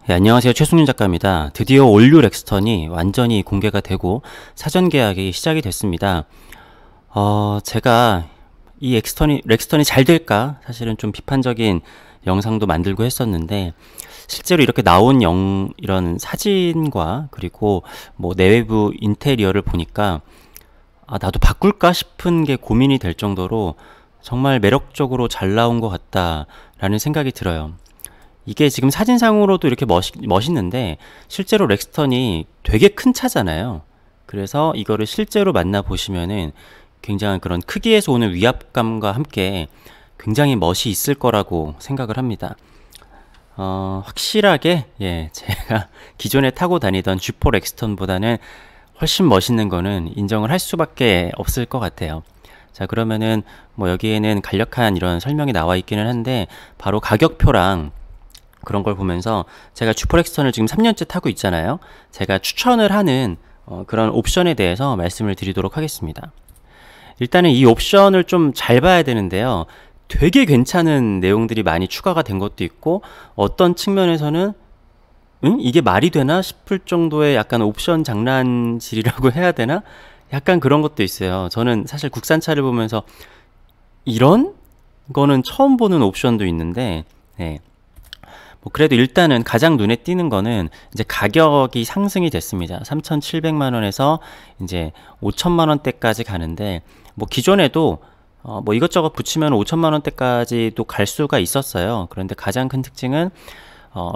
네, 안녕하세요. 최승윤 작가입니다. 드디어 올류 렉스턴이 완전히 공개가 되고 사전 계약이 시작이 됐습니다. 제가 이 렉스턴이 잘 될까? 사실은 좀 비판적인 영상도 만들고 했었는데, 실제로 이렇게 나온 이런 사진과 그리고 뭐 내외부 인테리어를 보니까 나도 바꿀까 싶은 게 고민이 될 정도로 정말 매력적으로 잘 나온 것 같다라는 생각이 들어요. 이게 지금 사진상으로도 이렇게 멋있는데 실제로 렉스턴이 되게 큰 차잖아요. 그래서 이거를 실제로 만나보시면은 굉장한 그런 크기에서 오는 위압감과 함께 굉장히 멋이 있을 거라고 생각을 합니다. 확실하게 제가 기존에 타고 다니던 G4 렉스턴보다는 훨씬 멋있는 거는 인정을 할 수밖에 없을 것 같아요. 자, 그러면은 뭐 여기에는 간략한 이런 설명이 나와 있기는 한데, 바로 가격표랑 그런 걸 보면서 제가 G4 렉스턴을 지금 3년째 타고 있잖아요. 제가 추천을 하는 그런 옵션에 대해서 말씀을 드리도록 하겠습니다. 일단은 이 옵션을 좀 잘 봐야 되는데요. 되게 괜찮은 내용들이 많이 추가가 된 것도 있고, 어떤 측면에서는 이게 말이 되나 싶을 정도의 약간 옵션 장난질이라고 해야 되나? 약간 그런 것도 있어요. 저는 사실 국산차를 보면서 이런 거는 처음 보는 옵션도 있는데, 뭐 그래도 일단은 가장 눈에 띄는 거는 이제 가격이 상승이 됐습니다. 3,700만 원에서 이제 5천만 원대까지 가는데, 뭐 기존에도 뭐 이것저것 붙이면 5천만 원대까지도 갈 수가 있었어요. 그런데 가장 큰 특징은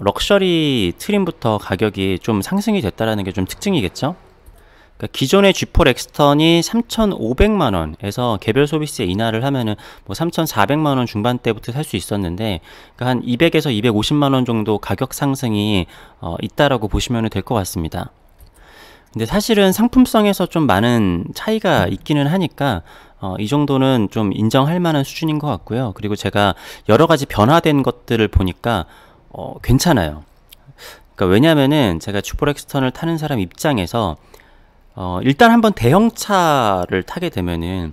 럭셔리 트림부터 가격이 좀 상승이 됐다라는 게 좀 특징이겠죠. 그러니까 기존의 G4 렉스턴이 3,500만 원에서 개별 소비세 인하를 하면은 뭐 3,400만 원 중반대부터 살 수 있었는데, 그러니까 한 200에서 250만 원 정도 가격 상승이 있다라고 보시면 될 것 같습니다. 근데 사실은 상품성에서 좀 많은 차이가 있기는 하니까 이 정도는 좀 인정할 만한 수준인 것 같고요. 그리고 제가 여러 가지 변화된 것들을 보니까 괜찮아요. 그러니까 왜냐면은 제가 G4 렉스턴을 타는 사람 입장에서 일단 한번 대형차를 타게 되면은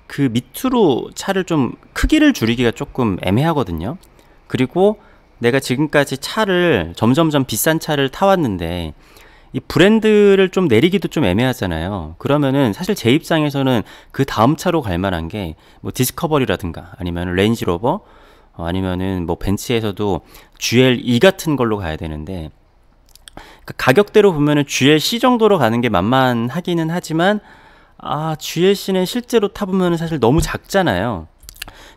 그 밑으로 차를 좀 크기를 줄이기가 조금 애매하거든요. 그리고 내가 지금까지 차를 점점점 비싼 차를 타왔는데 이 브랜드를 좀 내리기도 좀 애매하잖아요. 그러면은 사실 제 입장에서는 그 다음 차로 갈 만한 게 뭐 디스커버리라든가 아니면 레인지로버, 아니면은 뭐 벤츠에서도 GLE 같은 걸로 가야 되는데, 그러니까 가격대로 보면은 GLC 정도로 가는 게 만만하기는 하지만 GLC는 실제로 타보면 사실 너무 작잖아요.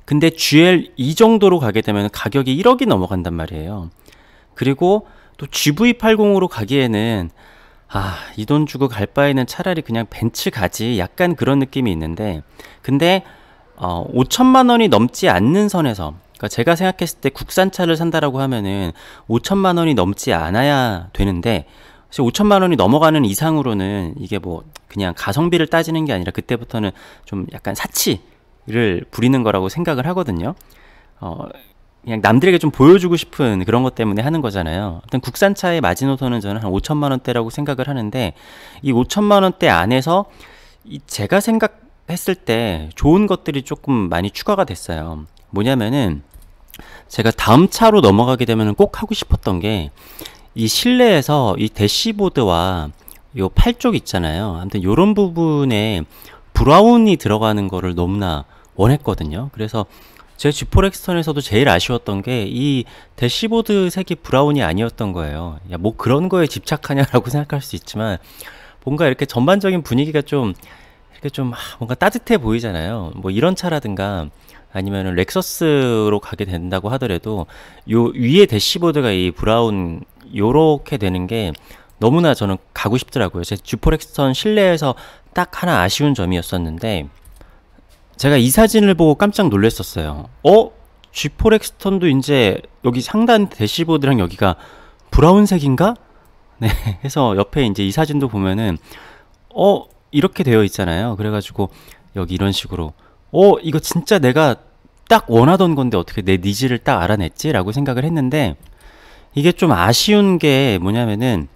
근데 GLE 정도로 가게 되면 가격이 1억이 넘어간단 말이에요. 그리고 또 GV80으로 가기에는 이 돈 주고 갈 바에는 차라리 그냥 벤츠 가지, 약간 그런 느낌이 있는데, 근데 5천만 원이 넘지 않는 선에서, 그러니까 제가 생각했을 때 국산차를 산다라고 하면은 5천만 원이 넘지 않아야 되는데, 사실 5천만 원이 넘어가는 이상으로는 이게 뭐 그냥 가성비를 따지는 게 아니라 그때부터는 좀 약간 사치를 부리는 거라고 생각을 하거든요. 그냥 남들에게 좀 보여주고 싶은 그런 것 때문에 하는 거잖아요. 아무튼 국산차의 마지노선은 저는 한 5천만 원대라고 생각을 하는데, 이 5천만 원대 안에서 제가 생각했을 때 좋은 것들이 조금 많이 추가가 됐어요. 뭐냐면은 제가 다음 차로 넘어가게 되면 꼭 하고 싶었던 게, 이 실내에서 이 대시보드와 요 팔 쪽 있잖아요. 아무튼 요런 부분에 브라운이 들어가는 거를 너무나 원했거든요. 그래서 제 G4 렉스턴에서도 제일 아쉬웠던 게 이 대시보드 색이 브라운이 아니었던 거예요. 야, 뭐 그런 거에 집착하냐라고 생각할 수 있지만, 뭔가 이렇게 전반적인 분위기가 좀 이렇게 좀 뭔가 따뜻해 보이잖아요. 뭐 이런 차라든가 아니면은 렉서스로 가게 된다고 하더라도 요 위에 대시보드가 이 브라운 요렇게 되는 게 너무나 저는 가고 싶더라고요. 제 G4 렉스턴 실내에서 딱 하나 아쉬운 점이었었는데, 제가 이 사진을 보고 깜짝 놀랐었어요. G4 렉스턴도 이제 여기 상단 대시보드랑 여기가 브라운색인가? 네, 해서 옆에 이제 이 사진도 보면은 이렇게 되어 있잖아요. 그래가지고 여기 이런 식으로 이거 진짜 내가 딱 원하던 건데 어떻게 내 니즈를 딱 알아냈지? 라고 생각을 했는데, 이게 좀 아쉬운 게 뭐냐면은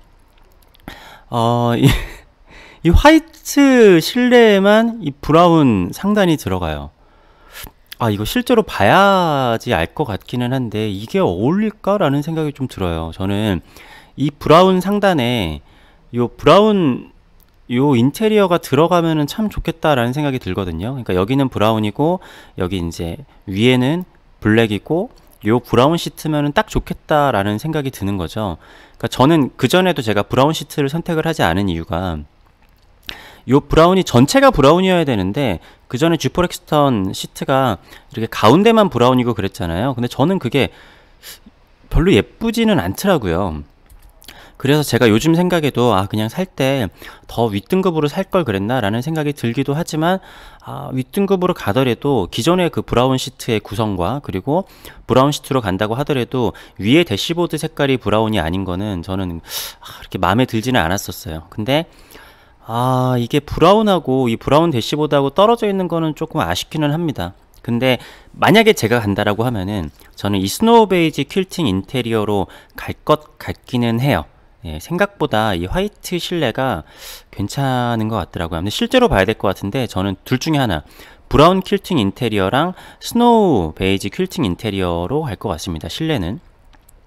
이 화이트 실내에만 이 브라운 상단이 들어가요. 이거 실제로 봐야지 알 것 같기는 한데 이게 어울릴까라는 생각이 좀 들어요. 저는 이 브라운 상단에 요 브라운 요 인테리어가 들어가면은 참 좋겠다라는 생각이 들거든요. 그러니까 여기는 브라운이고 여기 이제 위에는 블랙이고 요 브라운 시트면은 딱 좋겠다라는 생각이 드는 거죠. 그러니까 저는 그전에도 제가 브라운 시트를 선택을 하지 않은 이유가 요 브라운이 전체가 브라운이어야 되는데 그 전에 G4 렉스턴 시트가 이렇게 가운데만 브라운이고 그랬잖아요. 근데 저는 그게 별로 예쁘지는 않더라고요. 그래서 제가 요즘 생각에도 그냥 살 때 더 윗등급으로 살 걸 그랬나 라는 생각이 들기도 하지만 윗등급으로 가더라도 기존의 그 브라운 시트의 구성과 그리고 브라운 시트로 간다고 하더라도 위에 대시보드 색깔이 브라운이 아닌 거는 저는 그렇게 마음에 들지는 않았었어요. 근데 이게 브라운하고 이 브라운 대시보드하고 떨어져 있는 거는 조금 아쉽기는 합니다. 근데 만약에 제가 간다라고 하면은 저는 이 스노우 베이지 퀼팅 인테리어로 갈 것 같기는 해요. 예, 생각보다 이 화이트 실내가 괜찮은 것 같더라고요. 근데 실제로 봐야 될 것 같은데 저는 둘 중에 하나 브라운 퀼팅 인테리어랑 스노우 베이지 퀼팅 인테리어로 갈 것 같습니다. 실내는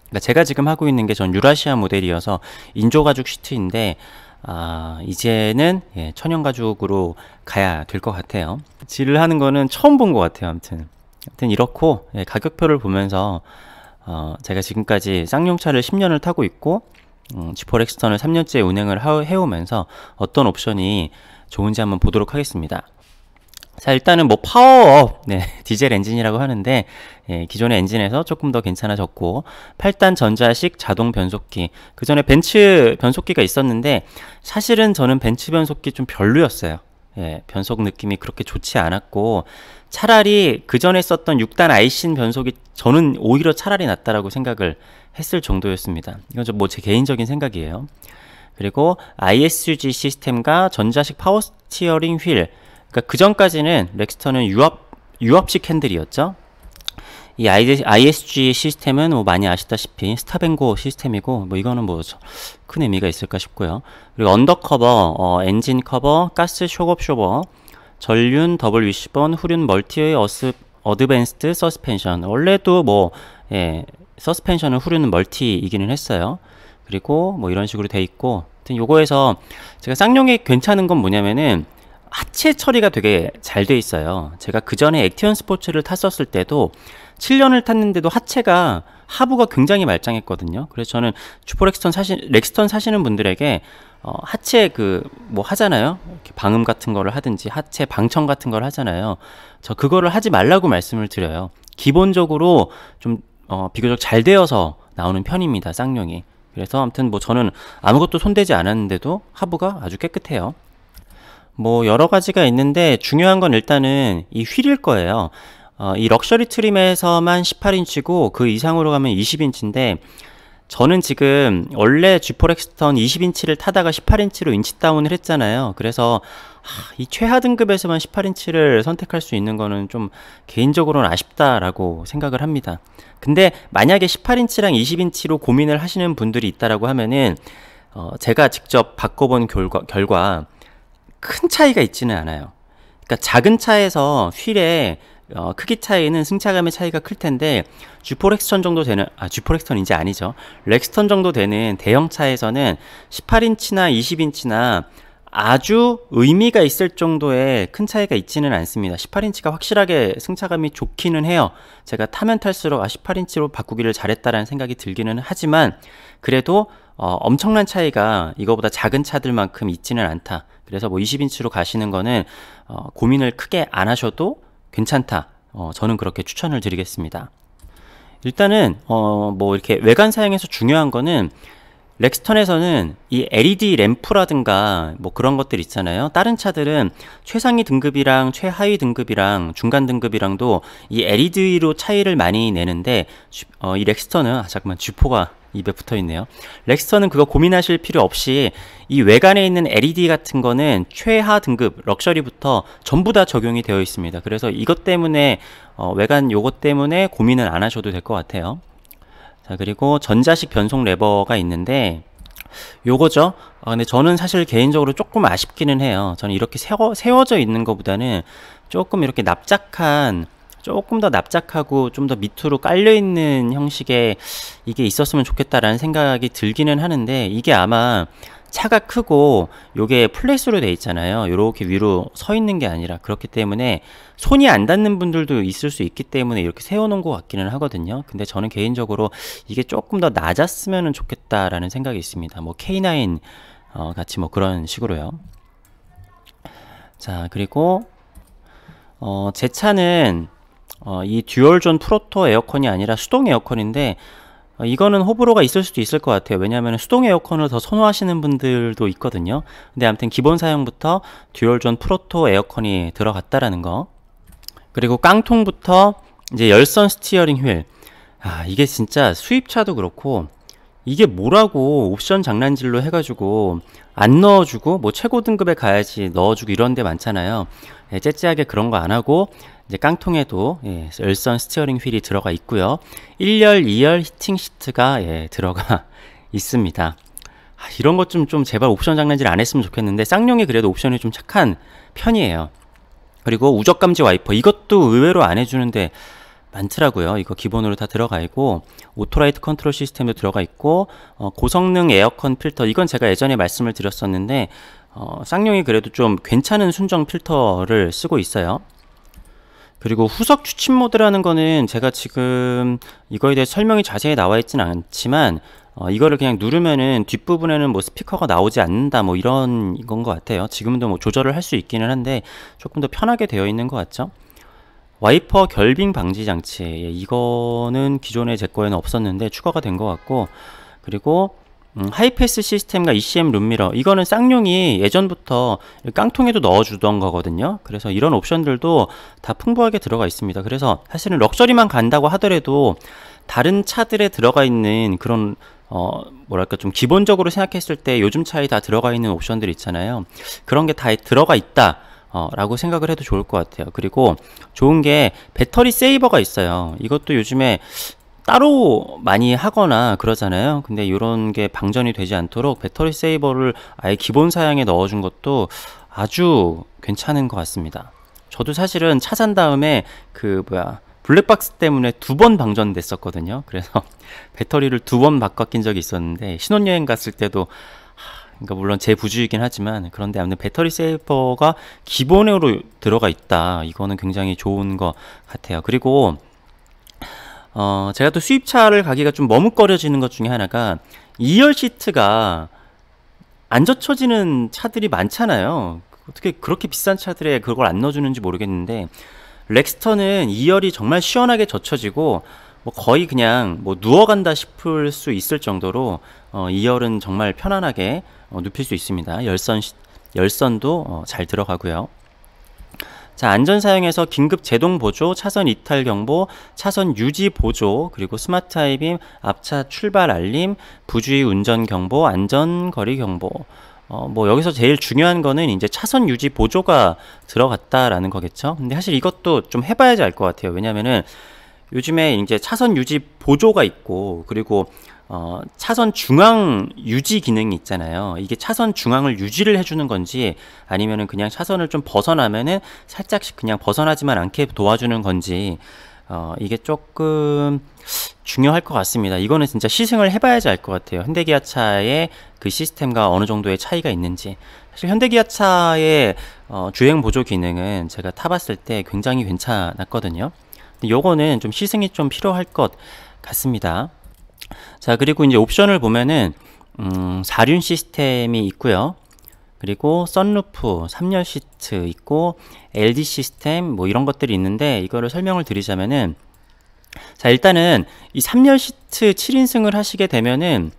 그러니까 제가 지금 하고 있는 게 전 유라시아 모델이어서 인조 가죽 시트인데 이제는 천연 가죽으로 가야 될 것 같아요. 질을 하는 거는 처음 본 것 같아요. 아무튼 이렇고 가격표를 보면서 제가 지금까지 쌍용차를 10년을 타고 있고 G4 렉스턴을 3년째 운행을 해오면서 어떤 옵션이 좋은지 한번 보도록 하겠습니다. 자, 일단은 뭐 파워업 디젤 엔진이라고 하는데 기존의 엔진에서 조금 더 괜찮아졌고 8단 전자식 자동 변속기, 그 전에 벤츠 변속기가 있었는데 사실은 저는 벤츠 변속기 좀 별로였어요. 변속 느낌이 그렇게 좋지 않았고 차라리 그 전에 썼던 6단 아이신 변속이 저는 오히려 차라리 낫다라고 생각을 했을 정도였습니다. 이건 좀 뭐 제 개인적인 생각이에요. 그리고 ISG 시스템과 전자식 파워 스티어링 휠, 그러니까 그 전까지는 렉스턴은 유압식 핸들이었죠. 이 ISG 시스템은 뭐 많이 아시다시피 스탑앤고 시스템이고 뭐 이거는 뭐 큰 의미가 있을까 싶고요. 그리고 언더커버, 엔진 커버, 가스 쇼업쇼버, 전륜 더블 위시번, 후륜 멀티 어드밴스드 서스펜션. 원래도 뭐 서스펜션은 후륜은 멀티이기는 했어요. 그리고 뭐 이런 식으로 돼 있고, 하여튼 요거에서 제가 쌍용이 괜찮은 건 뭐냐면은 하체 처리가 되게 잘 돼 있어요. 제가 그 전에 액티언 스포츠를 탔었을 때도 7년을 탔는데도 하부가 굉장히 말짱했거든요. 그래서 저는 G4 렉스턴 사시는 분들에게 하체 뭐 하잖아요. 이렇게 방음 같은 거를 하든지 하체 방청 같은 걸 하잖아요. 저 그거를 하지 말라고 말씀을 드려요. 기본적으로 좀 비교적 잘 되어서 나오는 편입니다, 쌍용이. 그래서 아무튼 뭐 저는 아무것도 손대지 않았는데도 하부가 아주 깨끗해요. 뭐 여러 가지가 있는데 중요한 건 일단은 이 휠일 거예요. 이 럭셔리 트림에서만 18인치고 그 이상으로 가면 20인치인데 저는 지금 원래 G4 렉스턴 20인치를 타다가 18인치로 인치 다운을 했잖아요. 그래서 이 최하 등급에서만 18인치를 선택할 수 있는 거는 좀 개인적으로는 아쉽다라고 생각을 합니다. 근데 만약에 18인치랑 20인치로 고민을 하시는 분들이 있다라고 하면은 제가 직접 바꿔본 결과 큰 차이가 있지는 않아요. 그러니까 작은 차에서 휠의 크기 차이는 승차감의 차이가 클 텐데 G4 렉스턴 정도 되는 G4 렉스턴 이제 아니죠. 렉스턴 정도 되는 대형 차에서는 18인치나 20인치나 아주 의미가 있을 정도의 큰 차이가 있지는 않습니다. 18인치가 확실하게 승차감이 좋기는 해요. 제가 타면 탈수록 18인치로 바꾸기를 잘했다라는 생각이 들기는 하지만 그래도 엄청난 차이가 이거보다 작은 차들만큼 있지는 않다. 그래서 뭐 20인치로 가시는 거는 고민을 크게 안 하셔도 괜찮다. 저는 그렇게 추천을 드리겠습니다. 일단은 뭐 이렇게 외관 사양에서 중요한 거는 렉스턴에서는 이 LED 램프라든가 뭐 그런 것들 있잖아요. 다른 차들은 최상위 등급이랑 최하위 등급이랑 중간 등급이랑도 이 LED로 차이를 많이 내는데 이 렉스턴은 잠깐만 G4가 입에 붙어 있네요. 렉스턴은 그거 고민하실 필요 없이 이 외관에 있는 LED 같은 거는 최하 등급 럭셔리부터 전부 다 적용이 되어 있습니다. 그래서 이것 때문에 외관 요것 때문에 고민은 안 하셔도 될 것 같아요. 자, 그리고 전자식 변속 레버가 있는데 요거죠. 근데 저는 사실 개인적으로 조금 아쉽기는 해요. 저는 이렇게 세워져 있는 것보다는 조금 이렇게 납작한 조금 더 납작하고 좀 더 밑으로 깔려있는 형식의 이게 있었으면 좋겠다라는 생각이 들기는 하는데, 이게 아마 차가 크고 요게 플랫으로 돼 있잖아요. 요렇게 위로 서 있는 게 아니라, 그렇기 때문에 손이 안 닿는 분들도 있을 수 있기 때문에 이렇게 세워놓은 것 같기는 하거든요. 근데 저는 개인적으로 이게 조금 더 낮았으면 좋겠다라는 생각이 있습니다. 뭐 K9 같이 뭐 그런 식으로요. 자, 그리고 제 차는 이 듀얼존 프로토 에어컨이 아니라 수동 에어컨인데, 이거는 호불호가 있을 수도 있을 것 같아요. 왜냐하면 수동 에어컨을 더 선호하시는 분들도 있거든요. 근데 아무튼 기본 사양부터 듀얼존 프로토 에어컨이 들어갔다라는 거. 그리고 깡통부터 이제 열선 스티어링 휠. 이게 진짜 수입차도 그렇고 이게 뭐라고 옵션 장난질로 해가지고 안 넣어주고, 뭐 최고 등급에 가야지 넣어주고 이런 데 많잖아요. 째째하게 그런 거 안 하고 이제 깡통에도 열선 스티어링 휠이 들어가 있고요. 1열, 2열 히팅 시트가 들어가 있습니다. 이런 것 좀 제발 옵션 장난질 안 했으면 좋겠는데, 쌍용이 그래도 옵션이 좀 착한 편이에요. 그리고 우적 감지 와이퍼, 이것도 의외로 안 해주는데 많더라고요. 이거 기본으로 다 들어가 있고, 오토라이트 컨트롤 시스템도 들어가 있고, 고성능 에어컨 필터, 이건 제가 예전에 말씀을 드렸었는데 쌍용이 그래도 좀 괜찮은 순정 필터를 쓰고 있어요. 그리고 후석 추침 모드라는 거는 제가 지금 이거에 대해 설명이 자세히 나와 있지는 않지만 이거를 그냥 누르면은 뒷부분에는 뭐 스피커가 나오지 않는다 뭐 이런 건 것 같아요. 지금도 뭐 조절을 할 수 있기는 한데 조금 더 편하게 되어 있는 것 같죠. 와이퍼 결빙 방지 장치, 이거는 기존에 제 거에는 없었는데 추가가 된 것 같고, 그리고 하이패스 시스템과 ECM 룸미러, 이거는 쌍용이 예전부터 깡통에도 넣어주던 거거든요. 그래서 이런 옵션들도 다 풍부하게 들어가 있습니다. 그래서 사실은 럭셔리만 간다고 하더라도 다른 차들에 들어가 있는 그런 뭐랄까 좀 기본적으로 생각했을 때 요즘 차에 다 들어가 있는 옵션들 있잖아요. 그런 게 다 들어가 있다 라고 생각을 해도 좋을 것 같아요. 그리고 좋은 게 배터리 세이버가 있어요. 이것도 요즘에 따로 많이 하거나 그러잖아요. 근데 이런 게 방전이 되지 않도록 배터리 세이버를 아예 기본 사양에 넣어준 것도 아주 괜찮은 것 같습니다. 저도 사실은 차 산 다음에 블랙박스 때문에 2번 방전됐었거든요. 그래서 배터리를 2번 바뀐 적이 있었는데, 신혼여행 갔을 때도 그러니까 물론 제 부주이긴 하지만, 그런데 아무튼 배터리 세이버가 기본으로 들어가 있다, 이거는 굉장히 좋은 것 같아요. 그리고 제가 또 수입차를 가기가 좀 머뭇거려지는 것 중에 하나가 2열 시트가 안 젖혀지는 차들이 많잖아요. 어떻게 그렇게 비싼 차들에 그걸 안 넣어주는지 모르겠는데, 렉스턴은 2열이 정말 시원하게 젖혀지고 뭐 거의 그냥 뭐 누워간다 싶을 수 있을 정도로 2열은 정말 편안하게 눕힐 수 있습니다. 열선도 잘 들어가고요. 자, 안전 사용에서 긴급 제동 보조, 차선 이탈 경보, 차선 유지 보조, 그리고 스마트 하이빔, 앞차 출발 알림, 부주의 운전 경보, 안전 거리 경보. 뭐 여기서 제일 중요한 거는 이제 차선 유지 보조가 들어갔다라는 거겠죠. 근데 사실 이것도 좀 해봐야지 알 것 같아요. 왜냐면은 요즘에 이제 차선 유지 보조가 있고, 그리고 차선 중앙 유지 기능이 있잖아요. 이게 차선 중앙을 유지를 해주는 건지, 아니면은 그냥 차선을 좀 벗어나면은 살짝씩 그냥 벗어나지만 않게 도와주는 건지, 이게 조금 중요할 것 같습니다. 이거는 진짜 시승을 해봐야지 알 것 같아요. 현대기아차의 그 시스템과 어느 정도의 차이가 있는지. 사실 현대기아차의 주행 보조 기능은 제가 타봤을 때 굉장히 괜찮았거든요. 근데 요거는 좀 시승이 좀 필요할 것 같습니다. 자, 그리고 이제 옵션을 보면은 4륜 시스템이 있고요. 그리고 썬루프, 3열 시트 있고 LD 시스템 뭐 이런 것들이 있는데, 이거를 설명을 드리자면은, 자, 일단은 이 3열 시트 7인승을 하시게 되면은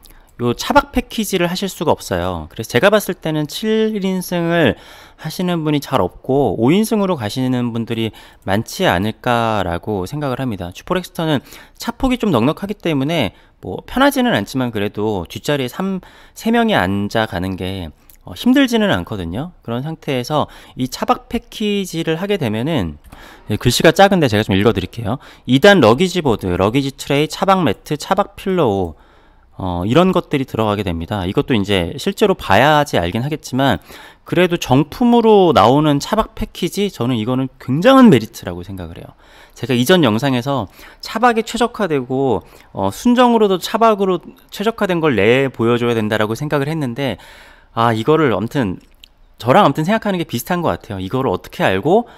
요 차박 패키지를 하실 수가 없어요. 그래서 제가 봤을 때는 7인승을 하시는 분이 잘 없고 5인승으로 가시는 분들이 많지 않을까라고 생각을 합니다. 슈퍼렉스턴은 차폭이 좀 넉넉하기 때문에 뭐 편하지는 않지만 그래도 뒷자리에 3명이 앉아 가는 게 힘들지는 않거든요. 그런 상태에서 이 차박 패키지를 하게 되면은, 글씨가 작은데 제가 좀 읽어 드릴게요. 2단 러기지 보드, 러기지 트레이, 차박 매트, 차박 필로우, 이런 것들이 들어가게 됩니다. 이것도 이제 실제로 봐야지 알긴 하겠지만 그래도 정품으로 나오는 차박 패키지, 저는 이거는 굉장한 메리트라고 생각을 해요. 제가 이전 영상에서 차박에 최적화되고 순정으로도 차박으로 최적화된 걸 보여줘야 된다라고 생각을 했는데, 이거를 아무튼 저랑 아무튼 생각하는 게 비슷한 것 같아요. 이거를 어떻게 알고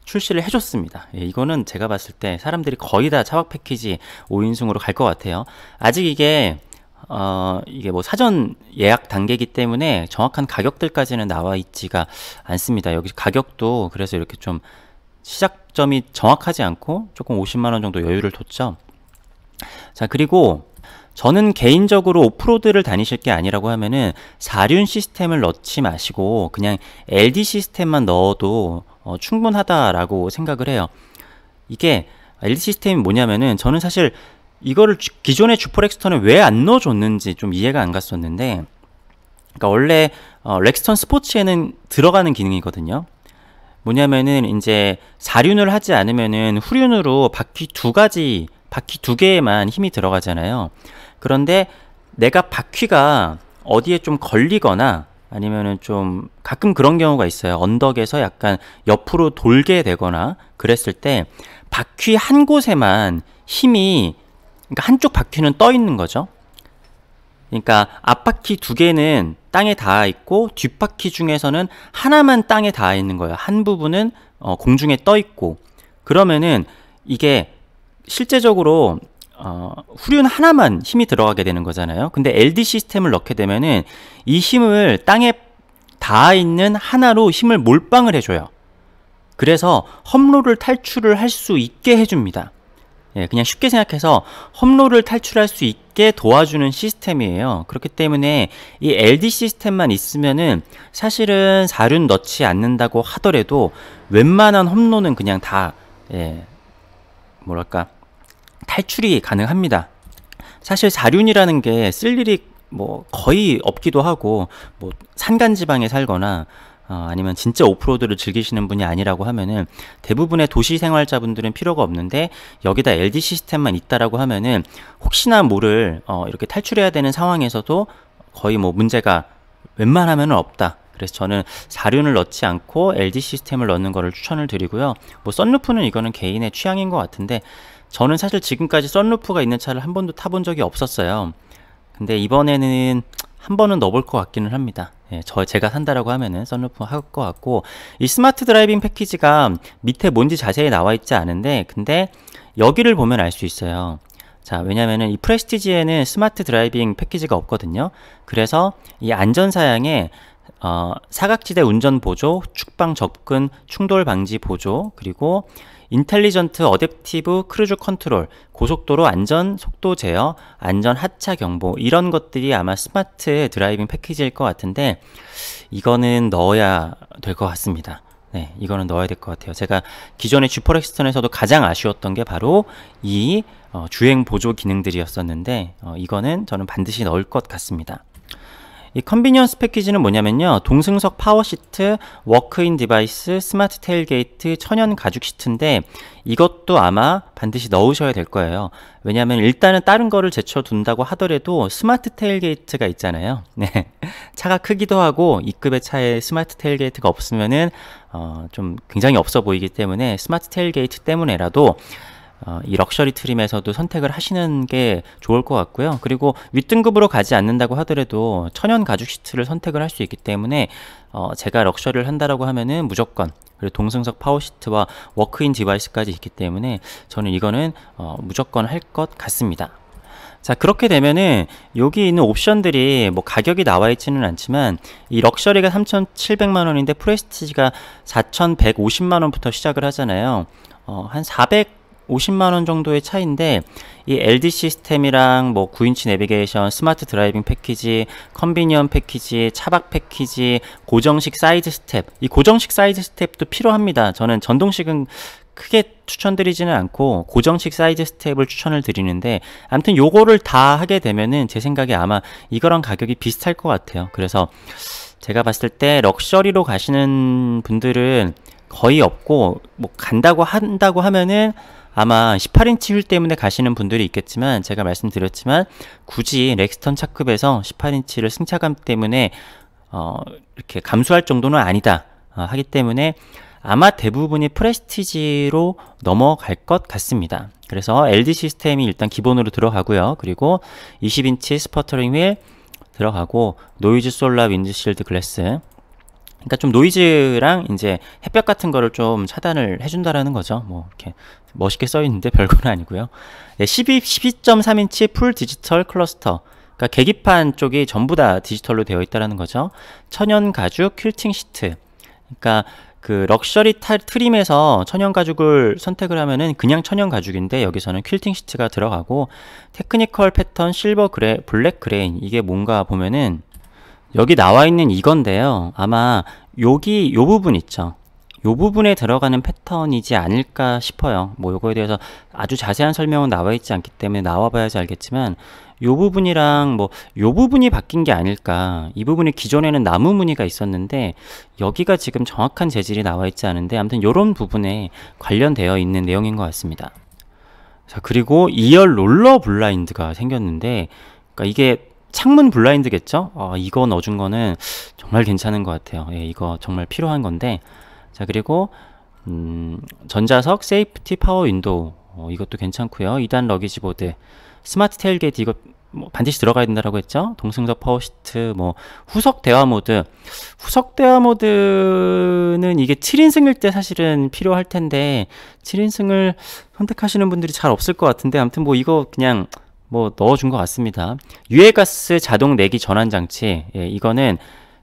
출시를 해줬습니다. 이거는 제가 봤을 때 사람들이 거의 다 차박 패키지 5인승으로 갈 것 같아요. 아직 이게 뭐 사전 예약 단계이기 때문에 정확한 가격들까지는 나와 있지가 않습니다. 여기 가격도 그래서 이렇게 좀 시작점이 정확하지 않고 조금 50만원 정도 여유를 뒀죠. 자, 그리고 저는 개인적으로 오프로드를 다니실 게 아니라고 하면은 사륜 시스템을 넣지 마시고 그냥 LD 시스템만 넣어도 충분하다라고 생각을 해요. 이게 LD 시스템이 뭐냐면은, 저는 사실 이거를 기존의 G4 렉스턴을 왜 안 넣어줬는지 좀 이해가 안 갔었는데, 그러니까 원래 렉스턴 스포츠에는 들어가는 기능이거든요. 뭐냐면은 이제 사륜을 하지 않으면은 후륜으로 바퀴 두 개에만 힘이 들어가잖아요. 그런데 내가 바퀴가 어디에 좀 걸리거나 아니면은 좀 가끔 그런 경우가 있어요. 언덕에서 약간 옆으로 돌게 되거나 그랬을 때 바퀴 한 곳에만 힘이, 그러니까 한쪽 바퀴는 떠 있는 거죠. 그러니까 앞바퀴 두 개는 땅에 닿아 있고 뒷바퀴 중에서는 하나만 땅에 닿아 있는 거예요. 한 부분은 공중에 떠 있고. 그러면은 이게 실제적으로 후륜 하나만 힘이 들어가게 되는 거잖아요. 근데 LD 시스템을 넣게 되면은 이 힘을 땅에 닿아 있는 하나로 힘을 몰빵을 해줘요. 그래서 험로를 탈출을 할 수 있게 해줍니다. 그냥 쉽게 생각해서 험로를 탈출할 수 있게 도와주는 시스템이에요. 그렇기 때문에 이 LD 시스템만 있으면은 사실은 사륜 넣지 않는다고 하더라도 웬만한 험로는 그냥 다 뭐랄까 탈출이 가능합니다. 사실 사륜이라는 게 쓸 일이 뭐 거의 없기도 하고, 뭐 산간지방에 살거나 아니면 진짜 오프로드를 즐기시는 분이 아니라고 하면은 대부분의 도시 생활자분들은 필요가 없는데, 여기다 LD 시스템만 있다라고 하면은 혹시나 모를 이렇게 탈출해야 되는 상황에서도 거의 뭐 문제가 웬만하면은 없다. 그래서 저는 사륜을 넣지 않고 LD 시스템을 넣는 거를 추천을 드리고요. 뭐 썬루프는 이거는 개인의 취향인 것 같은데, 저는 사실 지금까지 썬루프가 있는 차를 한 번도 타본 적이 없었어요. 근데 이번에는 한 번은 넣어볼 것 같기는 합니다. 제가 산다라고 하면은 썬루프 할 것 같고, 이 스마트 드라이빙 패키지가 밑에 뭔지 자세히 나와 있지 않은데, 근데 여기를 보면 알 수 있어요. 자, 왜냐면은 이 프레스티지에는 스마트 드라이빙 패키지가 없거든요. 그래서 이 안전사양에 사각지대 운전 보조, 축방 접근, 충돌 방지 보조, 그리고 인텔리전트 어댑티브 크루즈 컨트롤, 고속도로 안전 속도 제어, 안전 하차 경보, 이런 것들이 아마 스마트 드라이빙 패키지일 것 같은데, 이거는 넣어야 될 것 같습니다. 이거는 넣어야 될 것 같아요. 제가 기존의 G4 렉스턴에서도 가장 아쉬웠던 게 바로 이 주행 보조 기능들이었었는데, 이거는 저는 반드시 넣을 것 같습니다. 이 컨비니언스 패키지는 뭐냐면요, 동승석 파워시트, 워크인 디바이스, 스마트 테일게이트, 천연 가죽 시트인데, 이것도 아마 반드시 넣으셔야 될 거예요. 왜냐하면 일단은 다른 거를 제쳐둔다고 하더라도 스마트 테일게이트가 있잖아요. 차가 크기도 하고 E급의 차에 스마트 테일게이트가 없으면은 좀 굉장히 없어 보이기 때문에 스마트 테일게이트 때문에라도 이 럭셔리 트림에서도 선택을 하시는 게 좋을 것 같고요. 그리고 윗등급으로 가지 않는다고 하더라도 천연 가죽 시트를 선택을 할 수 있기 때문에 제가 럭셔리를 한다라고 하면은 무조건, 그리고 동승석 파워 시트와 워크인 디바이스까지 있기 때문에 저는 이거는 무조건 할 것 같습니다. 자, 그렇게 되면은 여기 있는 옵션들이 뭐 가격이 나와 있지는 않지만, 이 럭셔리가 3,700만원인데 프레스티지가 4,150만원부터 시작을 하잖아요. 한 450만원 정도의 차이인데, 이 LD 시스템이랑 뭐 9인치 내비게이션, 스마트 드라이빙 패키지, 컨비니언 패키지, 차박 패키지, 고정식 사이드 스텝, 이 고정식 사이드 스텝도 필요합니다. 저는 전동식은 크게 추천드리지는 않고 고정식 사이드 스텝을 추천을 드리는데, 아무튼 요거를 다 하게 되면은 제 생각에 아마 이거랑 가격이 비슷할 것 같아요. 그래서 제가 봤을 때 럭셔리로 가시는 분들은 거의 없고, 뭐 간다고 한다고 하면은 아마 18인치 휠 때문에 가시는 분들이 있겠지만, 제가 말씀드렸지만 굳이 렉스턴 차급에서 18인치를 승차감 때문에 이렇게 감수할 정도는 아니다 하기 때문에 아마 대부분이 프레스티지로 넘어갈 것 같습니다. 그래서 LD 시스템이 일단 기본으로 들어가고요. 그리고 20인치 스퍼터링 휠 들어가고, 노이즈 솔라 윈드실드 글래스, 그러니까 좀 노이즈랑 이제 햇볕 같은 거를 좀 차단을 해준다라는 거죠. 뭐 이렇게 멋있게 써 있는데 별건 아니고요. 네, 12.3인치 풀 디지털 클러스터, 그러니까 계기판 쪽이 전부 다 디지털로 되어 있다라는 거죠. 천연 가죽 퀼팅 시트, 그러니까 그 럭셔리 트림에서 천연 가죽을 선택을 하면은 그냥 천연 가죽인데 여기서는 퀼팅 시트가 들어가고, 테크니컬 패턴 실버 그레 블랙 그레인, 이게 뭔가 보면은 여기 나와 있는 이건데요. 아마 여기 요 부분 있죠. 요 부분에 들어가는 패턴이지 않을까 싶어요. 뭐 요거에 대해서 아주 자세한 설명은 나와 있지 않기 때문에 나와 봐야지 알겠지만, 요 부분이랑 뭐 요 부분이 바뀐 게 아닐까. 이 부분이 기존에는 나무 무늬가 있었는데 여기가 지금 정확한 재질이 나와 있지 않은데, 아무튼 요런 부분에 관련되어 있는 내용인 것 같습니다. 자, 그리고 2열 롤러 블라인드가 생겼는데, 그러니까 이게 창문 블라인드겠죠? 이거 넣어준 거는 정말 괜찮은 것 같아요. 예, 이거 정말 필요한 건데. 자, 그리고 전자석 세이프티 파워 윈도우, 이것도 괜찮고요. 2단 러기지 보드, 스마트 테일게이트, 이거 뭐 반드시 들어가야 된다라고 했죠. 동승석 파워 시트, 뭐 후석 대화 모드. 후석 대화 모드는 이게 7인승일 때 사실은 필요할 텐데 7인승을 선택하시는 분들이 잘 없을 것 같은데, 아무튼 뭐 이거 그냥 뭐 넣어준 것 같습니다. 유해가스 자동 내기 전환 장치, 예, 이거는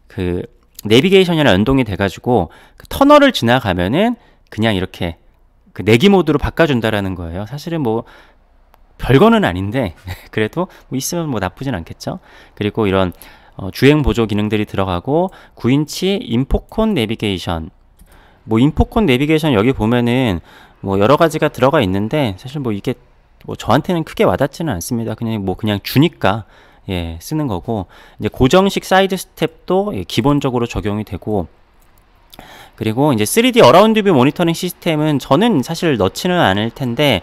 그 내비게이션이랑 연동이 돼가지고 그 터널을 지나가면은 그냥 이렇게 그 내기 모드로 바꿔준다라는 거예요. 사실은 뭐 별거는 아닌데 그래도 뭐 있으면 뭐 나쁘진 않겠죠. 그리고 이런 주행 보조 기능들이 들어가고, 9인치 인포콘 내비게이션, 뭐 인포콘 내비게이션 여기 보면은 뭐 여러 가지가 들어가 있는데 사실 뭐 이게 뭐 저한테는 크게 와닿지는 않습니다. 그냥 주니까 예, 쓰는 거고, 이제 고정식 사이드 스텝도 예, 기본적으로 적용이 되고, 그리고 이제 3D 어라운드 뷰 모니터링 시스템은 저는 사실 넣지는 않을 텐데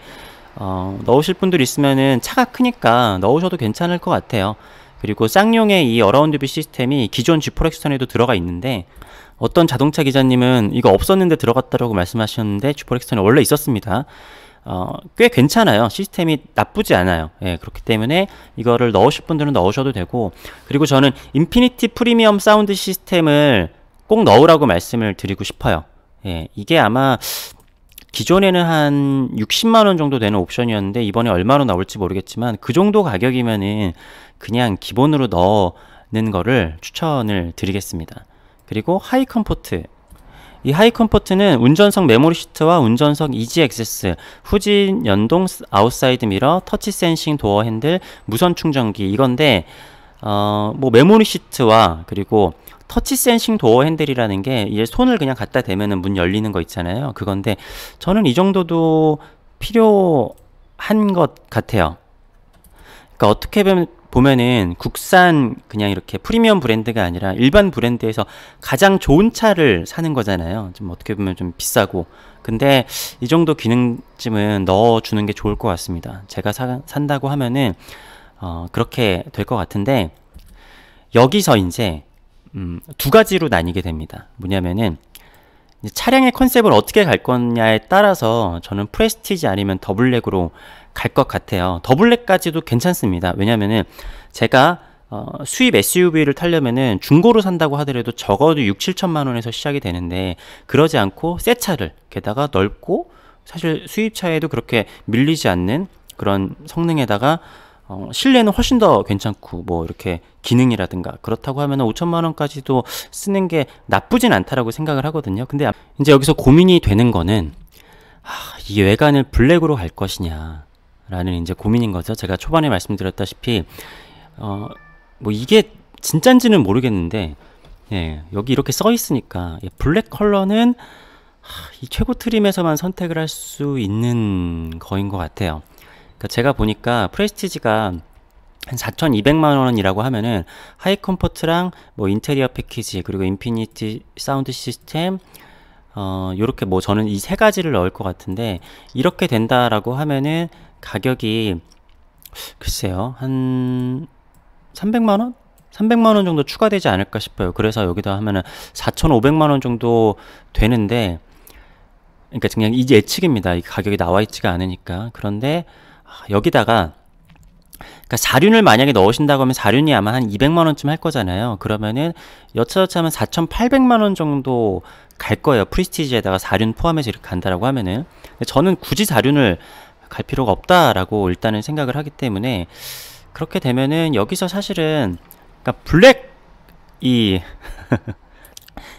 넣으실 분들 있으면은 차가 크니까 넣으셔도 괜찮을 것 같아요. 그리고 쌍용의 이 어라운드 뷰 시스템이 기존 G4 엑스턴에도 들어가 있는데, 어떤 자동차 기자님은 이거 없었는데 들어갔다라고 말씀하셨는데 G4 엑스턴에 원래 있었습니다. 꽤 괜찮아요. 시스템이 나쁘지 않아요. 예, 그렇기 때문에 이거를 넣으실 분들은 넣으셔도 되고, 그리고 저는 인피니티 프리미엄 사운드 시스템을 꼭 넣으라고 말씀을 드리고 싶어요. 예, 이게 아마 기존에는 한 60만원 정도 되는 옵션이었는데 이번에 얼마로 나올지 모르겠지만 그 정도 가격이면은 그냥 기본으로 넣는 거를 추천을 드리겠습니다. 그리고 하이 컴포트, 이 하이 컴포트는 운전석 메모리 시트와 운전석 이지 액세스, 후진 연동 아웃사이드 미러, 터치 센싱 도어 핸들, 무선 충전기, 이건데 뭐 메모리 시트와 그리고 터치 센싱 도어 핸들이라는 게 이제 손을 그냥 갖다 대면은 문 열리는 거 있잖아요. 그건데 저는 이 정도도 필요한 것 같아요. 그러니까 어떻게 보면은 국산 그냥 이렇게 프리미엄 브랜드가 아니라 일반 브랜드에서 가장 좋은 차를 사는 거잖아요. 좀 어떻게 보면 좀 비싸고. 근데 이 정도 기능쯤은 넣어주는 게 좋을 것 같습니다. 제가 산다고 하면은 그렇게 될 것 같은데, 여기서 이제 두 가지로 나뉘게 됩니다. 뭐냐면은 차량의 컨셉을 어떻게 갈 거냐에 따라서 저는 프레스티지 아니면 더블랙으로 갈 것 같아요. 더블랙까지도 괜찮습니다. 왜냐면은 제가 수입 SUV를 타려면은 중고로 산다고 하더라도 적어도 6-7천만 원에서 시작이 되는데, 그러지 않고 새 차를, 게다가 넓고 사실 수입차에도 그렇게 밀리지 않는 그런 성능에다가 실내는 훨씬 더 괜찮고 뭐 이렇게 기능이라든가 그렇다고 하면 5천만 원까지도 쓰는 게 나쁘진 않다라고 생각을 하거든요. 근데 이제 여기서 고민이 되는 거는 이 외관을 블랙으로 갈 것이냐 라는 이제 고민인 거죠. 제가 초반에 말씀드렸다시피 뭐 이게 진짠지는 모르겠는데, 예, 여기 이렇게 써 있으니까 블랙 컬러는 이 최고 트림에서만 선택을 할 수 있는 거인 것 같아요. 그러니까 제가 보니까 프레스티지가 한 4,200만 원이라고 하면은 하이 컴포트랑 뭐 인테리어 패키지, 그리고 인피니티 사운드 시스템, 요렇게 뭐 저는 이 세 가지를 넣을 것 같은데, 이렇게 된다라고 하면은 가격이 글쎄요, 한 300만원? 300만원 정도 추가되지 않을까 싶어요. 그래서 여기다 하면은 4,500만원 정도 되는데, 그러니까 그냥 이제 예측입니다. 이 가격이 나와 있지가 않으니까. 그런데 여기다가, 그러니까 사륜을 만약에 넣으신다고 하면 사륜이 아마 한 200만원쯤 할 거잖아요. 그러면은 여차저차 하면 4,800만원 정도 갈 거예요. 프리스티지에다가 사륜 포함해서 이렇게 간다라고 하면은. 근데 저는 굳이 사륜을 갈 필요가 없다라고 일단은 생각을 하기 때문에, 그렇게 되면은 여기서 사실은 그러니까 블랙이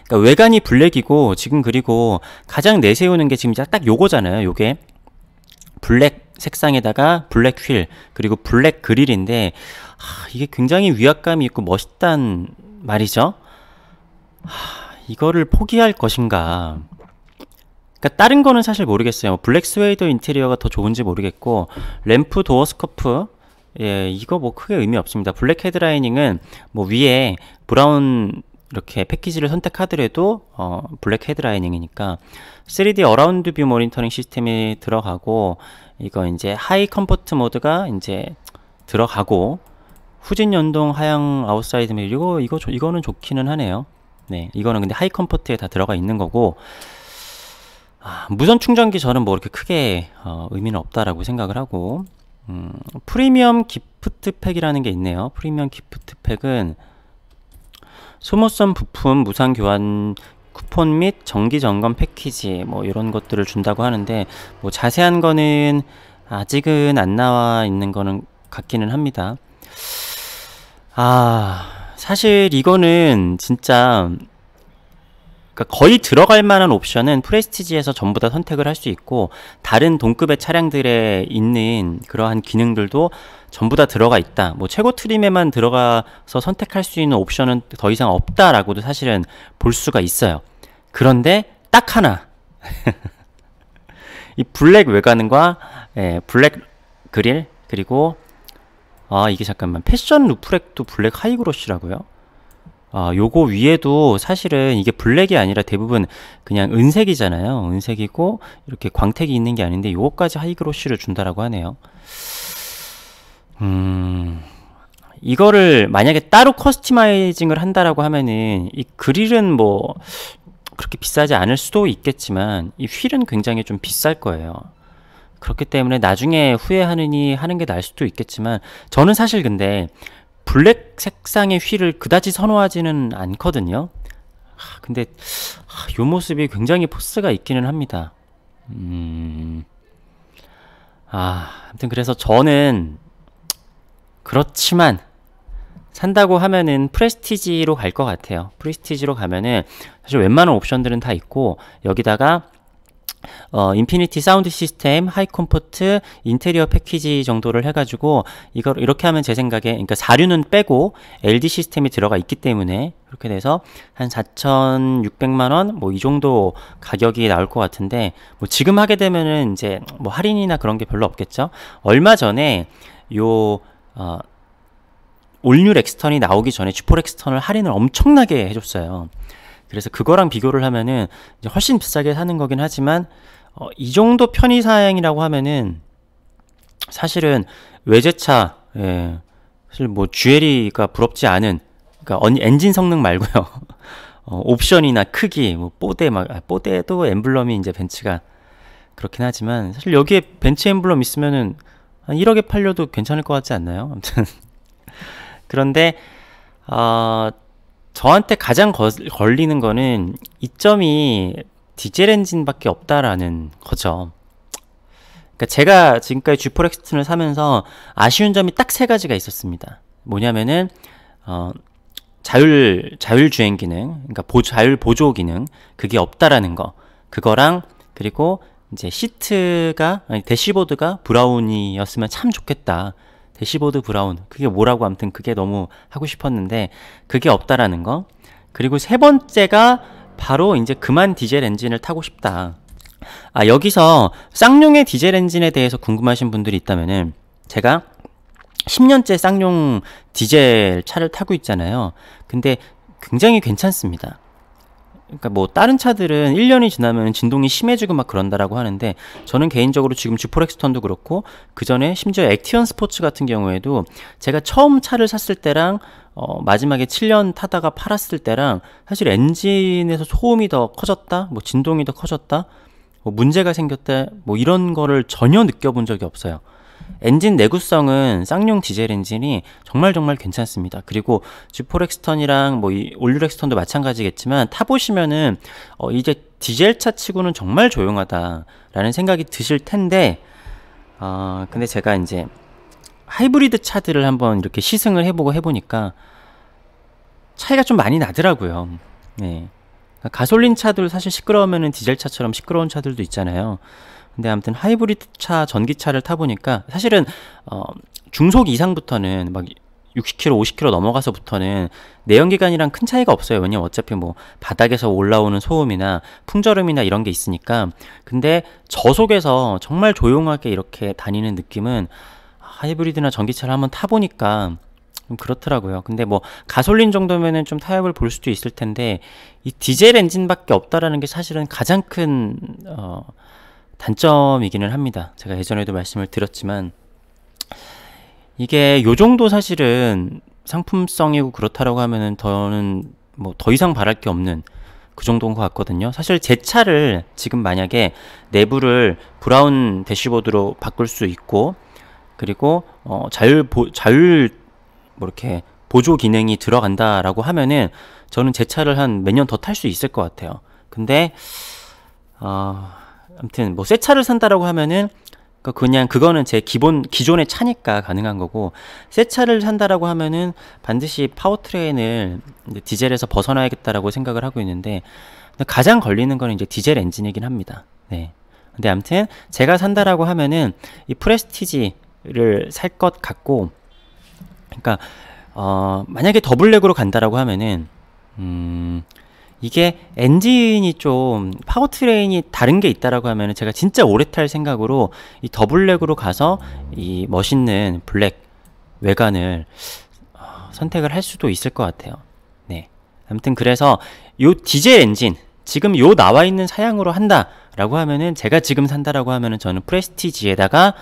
그러니까 외관이 블랙이고, 지금 그리고 가장 내세우는 게 지금 딱 요거잖아요. 요게 블랙 색상에다가 블랙 휠 그리고 블랙 그릴인데, 이게 굉장히 위압감이 있고 멋있단 말이죠. 이거를 포기할 것인가. 그러니까 다른 거는 사실 모르겠어요. 블랙 스웨이더 인테리어가 더 좋은지 모르겠고, 램프 도어 스커프, 예, 이거 뭐 크게 의미 없습니다. 블랙 헤드라이닝은 뭐 위에 브라운 이렇게 패키지를 선택하더라도 블랙 헤드라이닝이니까. 3D 어라운드 뷰 모니터링 시스템이 들어가고, 이거 이제 하이 컴포트 모드가 이제 들어가고, 후진 연동 하향 아웃사이드 미러, 이거는 좋기는 하네요. 네, 이거는 근데 하이 컴포트에 다 들어가 있는 거고, 무선 충전기 저는 뭐 이렇게 크게 의미는 없다라고 생각을 하고, 프리미엄 기프트 팩이라는 게 있네요. 프리미엄 기프트 팩은 소모성 부품 무상 교환 쿠폰 및 정기 점검 패키지 뭐 이런 것들을 준다고 하는데, 뭐 자세한 거는 아직은 안 나와 있는 거는 같기는 합니다. 사실 이거는 진짜, 그러니까 거의 들어갈 만한 옵션은 프레스티지에서 전부 다 선택을 할 수 있고, 다른 동급의 차량들에 있는 그러한 기능들도 전부 다 들어가 있다. 뭐 최고 트림에만 들어가서 선택할 수 있는 옵션은 더 이상 없다라고도 사실은 볼 수가 있어요. 그런데 딱 하나, 이 블랙 외관과 블랙 그릴, 그리고 이게 잠깐만, 패션 루프렉도 블랙 하이그로시라고요? 요거 위에도 사실은 이게 블랙이 아니라 대부분 그냥 은색이잖아요. 은색이고 이렇게 광택이 있는 게 아닌데, 요거까지 하이그로시를 준다라고 하네요. 이거를 만약에 따로 커스터마이징을 한다라고 하면은, 이 그릴은 뭐 그렇게 비싸지 않을 수도 있겠지만, 이 휠은 굉장히 좀 비쌀 거예요. 그렇기 때문에 나중에 후회하느니 하는 게 나을 수도 있겠지만, 저는 사실 근데 블랙 색상의 휠을 그다지 선호하지는 않거든요. 근데 요 모습이 굉장히 포스가 있기는 합니다. 아무튼 그래서 저는, 그렇지만 산다고 하면은 프레스티지로 갈 것 같아요. 프레스티지로 가면은 사실 웬만한 옵션들은 다 있고, 여기다가 인피니티 사운드 시스템, 하이 컴포트, 인테리어 패키지 정도를 해가지고, 이걸 이렇게 하면 제 생각에, 그러니까 사륜은 빼고 LD 시스템이 들어가 있기 때문에, 그렇게 돼서 한 4,600만원 뭐 이 정도 가격이 나올 것 같은데, 뭐 지금 하게 되면은 이제 뭐 할인이나 그런 게 별로 없겠죠. 얼마 전에 올뉴 렉스턴이 나오기 전에 G4 렉스턴을 할인을 엄청나게 해줬어요. 그래서 그거랑 비교를 하면은 이제 훨씬 비싸게 사는 거긴 하지만, 이 정도 편의 사양이라고 하면은 사실은 외제차, 사실 뭐 GLE가 부럽지 않은, 그러니까 엔진 성능 말고요. 옵션이나 크기, 뭐 뽀대도 엠블럼이 이제 벤츠가 그렇긴 하지만, 사실 여기에 벤츠 엠블럼 있으면은 한 1억에 팔려도 괜찮을 것 같지 않나요? 아무튼 그런데 저한테 가장 걸리는 거는 이점이 디젤 엔진밖에 없다라는 거죠. 그러니까 제가 지금까지 G4 렉스턴을 사면서 아쉬운 점이 딱 세 가지가 있었습니다. 뭐냐면은 자율 주행 기능, 그러니까 자율 보조 기능, 그게 없다라는 거. 그거랑, 그리고 이제 대시보드가 브라운이었으면 참 좋겠다. 대시보드 브라운, 그게 뭐라고, 아무튼 그게 너무 하고 싶었는데 그게 없다라는 거. 그리고 세 번째가 바로 이제 그만 디젤 엔진을 타고 싶다. 여기서 쌍용의 디젤 엔진에 대해서 궁금하신 분들이 있다면은, 제가 10년째 쌍용 디젤 차를 타고 있잖아요. 근데 굉장히 괜찮습니다. 그러니까 뭐 다른 차들은 1년이 지나면 진동이 심해지고 막 그런다라고 하는데, 저는 개인적으로 지금 G4 엑스턴도 그렇고 그 전에 심지어 액티언 스포츠 같은 경우에도 제가 처음 차를 샀을 때랑 마지막에 7년 타다가 팔았을 때랑 사실 엔진에서 소음이 더 커졌다, 뭐 진동이 더 커졌다, 뭐 문제가 생겼다, 뭐 이런 거를 전혀 느껴본 적이 없어요. 엔진 내구성은 쌍용 디젤 엔진이 정말 괜찮습니다. 그리고 G4 엑스턴이랑 뭐 이 올류 엑스턴도 마찬가지겠지만 타보시면은 이제 디젤 차 치고는 정말 조용하다라는 생각이 드실 텐데, 근데 제가 이제 하이브리드 차들을 한번 이렇게 시승을 해보니까 차이가 좀 많이 나더라고요. 네. 가솔린 차들 사실 시끄러우면은 디젤 차처럼 시끄러운 차들도 있잖아요. 근데 아무튼 하이브리드 차, 전기차를 타보니까 사실은 중속 이상부터는 막 60km, 50km 넘어가서부터는 내연기관이랑 큰 차이가 없어요. 왜냐면 어차피 뭐 바닥에서 올라오는 소음이나 풍절음이나 이런 게 있으니까. 근데 저속에서 정말 조용하게 이렇게 다니는 느낌은 하이브리드나 전기차를 한번 타보니까 좀 그렇더라고요. 근데 뭐 가솔린 정도면은 좀 타협을 볼 수도 있을 텐데, 이 디젤 엔진밖에 없다라는 게 사실은 가장 큰 단점이기는 합니다. 제가 예전에도 말씀을 드렸지만 이게 요 정도 사실은 상품성이고 그렇다라고 하면은 저는 뭐 더 이상 바랄 게 없는 그 정도인 것 같거든요. 사실 제 차를 지금 만약에 내부를 브라운 대시보드로 바꿀 수 있고, 그리고 자율 뭐 이렇게 보조 기능이 들어간다라고 하면은 저는 제 차를 한 몇 년 더 탈 수 있을 것 같아요. 근데 아무튼 뭐 새 차를 산다라고 하면은 그냥 그거는 제 기존의 차니까 가능한 거고, 새 차를 산다라고 하면은 반드시 파워트레인을 이제 디젤에서 벗어나야겠다라고 생각을 하고 있는데, 가장 걸리는 거는 이제 디젤 엔진이긴 합니다. 네. 근데 아무튼 제가 산다라고 하면은 이 프레스티지를 살 것 같고, 그러니까 만약에 더블랙으로 간다라고 하면은 이게 엔진이 좀 파워트레인이 다른 게 있다라고 하면은 제가 진짜 오래 탈 생각으로 이 더블랙으로 가서 이 멋있는 블랙 외관을 선택을 할 수도 있을 것 같아요. 네. 아무튼 그래서 요 디젤 엔진 지금 요 나와 있는 사양으로 한다라고 하면은, 제가 지금 산다라고 하면은 저는 프레스티지에다가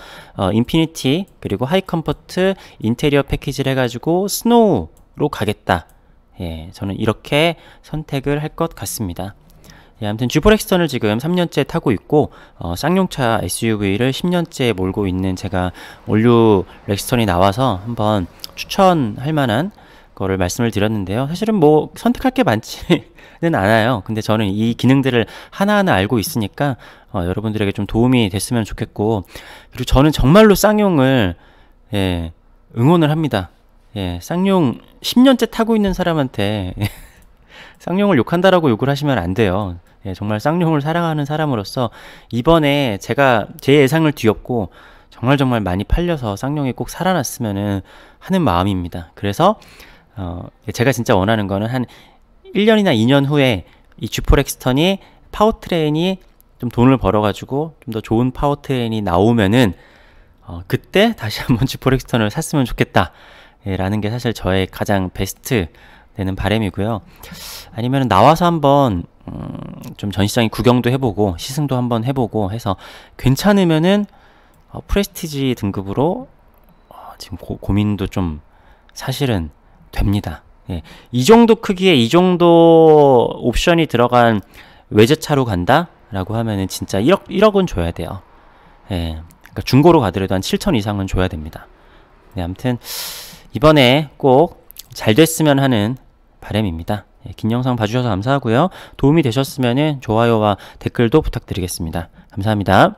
인피니티 그리고 하이 컴포트 인테리어 패키지를 해가지고 스노우로 가겠다. 예, 저는 이렇게 선택을 할 것 같습니다. 예, 아무튼 G4 엑스턴을 지금 3년째 타고 있고, 쌍용차 SUV를 10년째 몰고 있는 제가 올류 렉스턴이 나와서 한번 추천할 만한 거를 말씀을 드렸는데요. 사실은 뭐 선택할 게 많지는 않아요. 근데 저는 이 기능들을 하나하나 알고 있으니까 여러분들에게 좀 도움이 됐으면 좋겠고, 그리고 저는 정말로 쌍용을 응원을 합니다. 예, 쌍용 10년째 타고 있는 사람한테 쌍용을 욕한다라고 욕을 하시면 안 돼요. 예, 정말 쌍용을 사랑하는 사람으로서 이번에 제가 제 예상을 뒤엎고 정말 많이 팔려서 쌍용이 꼭 살아났으면 하는 마음입니다. 그래서 제가 진짜 원하는 거는 한 1년이나 2년 후에 이 G4 엑스턴이 파워트레인이 좀 돈을 벌어가지고 좀 더 좋은 파워트레인이 나오면은 그때 다시 한번 G4 엑스턴을 샀으면 좋겠다 라는 게 사실 저의 가장 베스트 되는 바람이고요. 아니면 나와서 한번 좀 전시장에 구경도 해보고 시승도 한번 해보고 해서 괜찮으면은 프레스티지 등급으로 지금 고민도 좀 사실은 됩니다. 예, 이 정도 크기에 이 정도 옵션이 들어간 외제차로 간다 라고 하면은 진짜 1억은 줘야 돼요. 예, 그러니까 중고로 가더라도 한 7천 이상은 줘야 됩니다. 네, 아무튼 이번에 꼭 잘 됐으면 하는 바람입니다. 예, 긴 영상 봐주셔서 감사하고요. 도움이 되셨으면 좋아요와 댓글도 부탁드리겠습니다. 감사합니다.